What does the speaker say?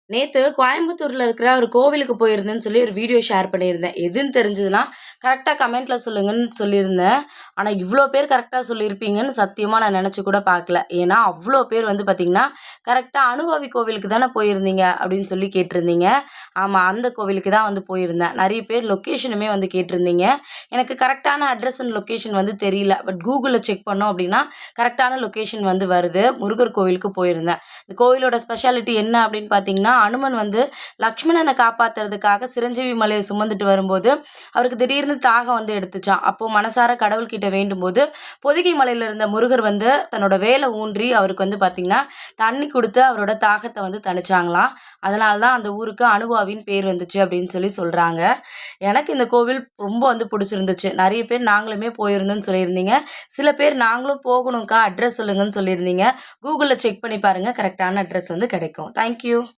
நேத்து கோயம்புத்தூர்ல இருக்கிற ஒரு கோவிலுக்கு போயிருந்தேன்னு சொல்லி ஒரு வீடியோ ஷேர் பண்ணியிருந்தேன். எதுன்னு தெரிஞ்சதுன்னா, கரெக்ட்டா கமெண்ட்ல சொல்லுங்கன்னு சொல்லியிருந்தேன். ஆனா, இவ்ளோ பேர் கரெக்ட்டா சொல்லியிருப்பீங்கன்னு சத்தியமா நான் நெனச்சு கூட பார்க்கல. ஏன்னா, அவ்ளோ பேர் வந்து பார்த்தீங்கன்னா, கரெக்ட்டா "அனுபவி கோவிலுக்கு தானே போயிருந்தீங்க?" அப்படின்னு சொல்லி கேட்டிருந்தீங்க. ஆமா, அந்த கோவிலுக்கு தான் வந்து போயிருந்தேன். நெறைய பேர் லொகேஷனுமே வந்து கேட்டிருந்தீங்க. எனக்கு கரெக்ட்டான அட்ரஸ் அண்ட் லொகேஷன் வந்து தெரியல. பட் Googleல செக் பண்ணோம் அப்படின்னா, கரெக்ட்டான லொகேஷன் வந்து வருது. முருகர் கோவிலுக்கு போயிருந்தேன். இந்த கோவிலோட ஸ்பெஷாலிட்டி என்ன அப்படின்னு பார்த்தீங்கன்னா, அனுமன் வந்து லக்ஷ்மணன காப்பாத்துறதுக்காக சிரஞ்சீவி மலைய சுமந்துட்டு வரும்போது, அவருக்கு திடீர்னு தாகம் வந்து எடுத்துச்சாம். அப்போ மனசார கடவுள்கிட்ட வேண்டும்போது, பொதிகை மலையில இருந்த முருகர் வந்து தன்னோட வேல ஊன்றி அவருக்கு வந்து பார்த்தீங்கன்னா, தண்ணி குடுத்து அவரோட தாகத்த வந்து தணிச்சாங்களாம். அதனால தான் அந்த ஊருக்கு அனுபாவின்னு பேர் வந்துச்சு அப்படின்னு சொல்லி சொல்றாங்க. எனக்கு இந்த கோவில் ரொம்ப வந்து புடிச்சிருந்துச்சு. நெறைய பேர் நாங்களுமே போயிருந்தோம்னு சொல்லியிருந்தீங்க. சில பேர் நாங்களும் போகணும்க்கா அட்ரஸ் சொல்லுங்கன்னு சொல்லியிருந்தீங்க. Googleல செக் பண்ணி பாருங்க. கரெக்ட்டான அட்ரஸ் வந்து கிடைக்கும். Thank you.